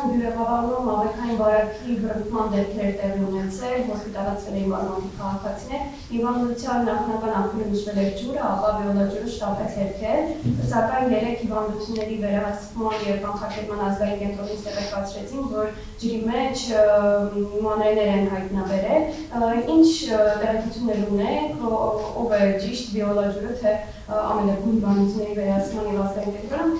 Բնակչության բյուրեղավարում աղեքային վարակի բռնկման դեպքեր տեղի ունեցել, հոսպիտալացվել էին բազմաթիվ քաղաքացիներ, հիվանդության նախնական աղբյուրը նշվել էր ջուրը, ապա վիոլոջուրը շտապեց հերքել, սակայն 3 հիվանդությունների վերահսկման և կանխարգելման ազգային կենտրոնից տեղեկացրեցին, որ ջրի մեջ մանրէներ են հայտնաբերել, ինչ տեղեկություններ ունենք, ով է ճիշտ վիոլոջուրը, թե ամենագույն հիվանդությունների վերահսկման և ազգային կենտրոնում,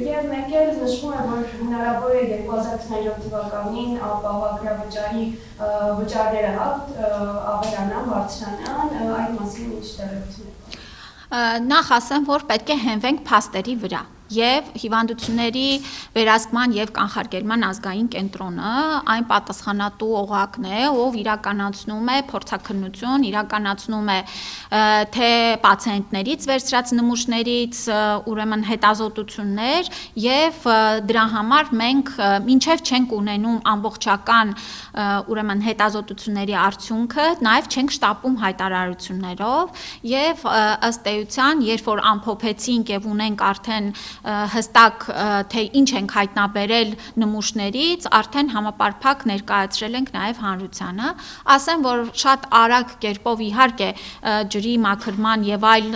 և մեկ էլ նշվում է, որ հնարավոր է 2027 թվականին ապահովագրավճարի վճարները ավելանան, բարձրանան, այդ մասին ինչ տեղեկություններ։ Նախ ասեմ, որ պետք է հենվենք փաստերի վրա և հիվանդությունների վերահսկման և կանխարգելման ազգային կենտրոնը այն պատասխանատու օղակն է, ով իրականացնում է փորձաքննություն, իրականացնում է թե պացիենտներից վերցրած նմուշներից, ուրեմն հետազոտություններ և դրա համար մենք մինչև չենք ունենում ամբողջական ուրեմն հետազոտությունների արդյունքը, նաև չենք շտապում հայտարարություններով և ըստ էության, երբ որ ամփոփեցինք և ունենք արդեն հստակ թե ինչ ենք հայտնաբերել նմուշներից, արդեն համապարփակ ներկայացրել ենք նաև հանրությանը, ասեմ, որ շատ արագ կերպով իհարկե ջրի մաքրման և այլ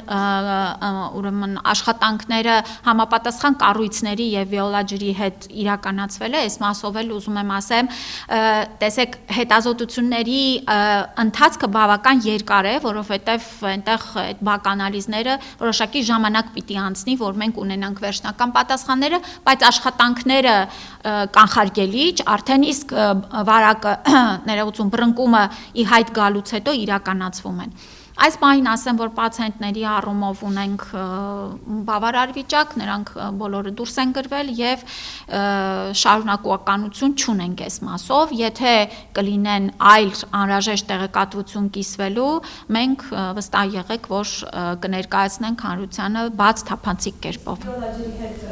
ուրեմն աշխատանքները համապատասխան կառույցների և վիոլաջրի հետ իրականացվել է, այս մասով էլ ուզում եմ ասեմ, տեսեք հետազոտությունների ընթացքը բավական երկար է, որովհետև այնտեղ այդ բականալիզները որոշակի ժամանակ պիտի անցնի, որ մենք ունենանք վերջնական պատասխանները, բայց աշխատանքները կանխարգելիչ, արդեն իսկ վարակը ներողություն բռնկումը ի հայտ գալուց հետո իրականացվում են։ Այս պահին ասեմ, որ պացիենտների առումով ունենք բավարար վիճակ, նրանք բոլորը դուրս են գրվել և շարունակականություն չունենք այս մասով, եթե կլինեն այլ անհրաժեշտ տեղեկատվություն կիսվելու, մենք վստահ եղեք, որ կներկայացնենք հանրությանը բաց թափանցիկ կերպով։ Վիոլաջրի հետ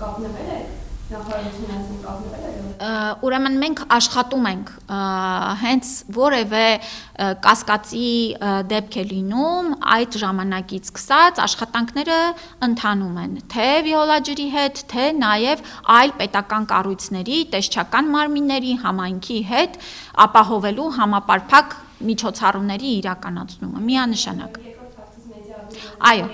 կապնվել եք, նախարարությունից կապնվել եք։ Ուրեմն մենք աշխատում ենք, հենց որևէ կասկածի դեպք է լինում, այդ ժամանակից սկսած աշխատանքները ընթանում են, թե վիոլաջրի հետ, թե նաև այլ պետական կառույցների, տեսչական մարմինների, համայնքի հետ ապահովելու համապարփակ միջոցառումների իրականացումը, միանշանակ։ Այո։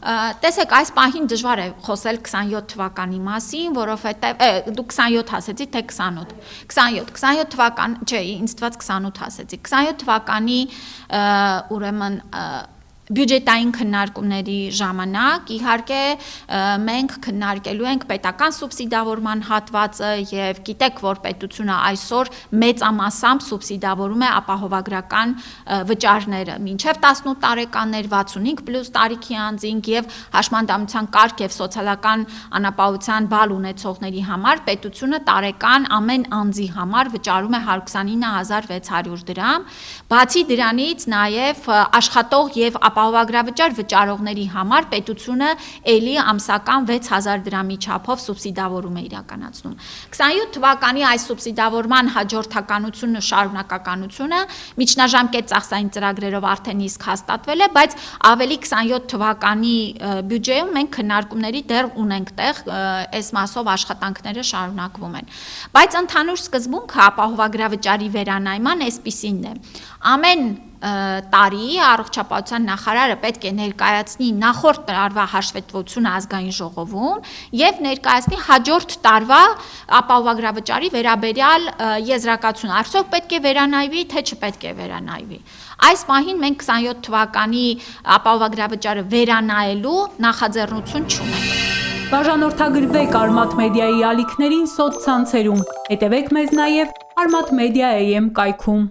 Տեսեք, այս պահին դժվար է խոսել 27 թվականի մասին, որովհետև դուք 27 ասեցի, թե 28, 27 թվական, չէ, ինձ թվաց 28 ասեցի, 27 թվականի ուրեմն բյուջետային քննարկումների ժամանակ իհարկե մենք քննարկելու ենք պետական սուբսիդավորման հատվածը և գիտեք, որ պետությունը այսօր մեծամասամբ սուբսիդավորում է ապահովագրական վճարները մինչև 18 տարեկաններ, 65+ տարիքի անձինք և հաշմանդամության կարգ և սոցիալական անապահովության բալ ունեցողների համար պետությունը տարեկան ամեն անձի համար վճարում է 129,600 դրամ, բացի դրանից նաև աշխատող և ապահովագրավճար վճարողների համար պետությունը էլի ամսական 6000 դրամի չափով սուբսիդավորում է իրականացնում։ 27 թվականի այս սուբսիդավորման հաջորդականությունը, շարունակականությունը միջնաժամկետ ծախսային ծրագրերով արդեն իսկ հաստատվել է, բայց ավելի 27 թվականի բյուջեում մենք քննարկումների դեռ ունենք տեղ, այս մասով աշխատանքները շարունակվում են։ Բայց ընդհանուր սկզբունքը ապահովագրավճարի վերանայման այսպիսինն է. ամեն տարի առողջապահության նախարարը պետք է ներկայացնի նախորդ տարվա հաշվետվությունը ազգային ժողովում և ներկայացնի հաջորդ տարվա ապահովագրավճարի վերաբերյալ եզրակացություն, արդյոք պետք է վերանայվի, թե չպետք է վերանայվի։ Այս պահին մենք 27 թվականի ապահովագրավճարը վերանայելու նախաձեռնություն չունենք։ Բաժանորդագրվեք Արմաթ մեդիայի ալիքներին սոցցանցերում, հետևեք մեզ նաև Armat Media AM կայքում։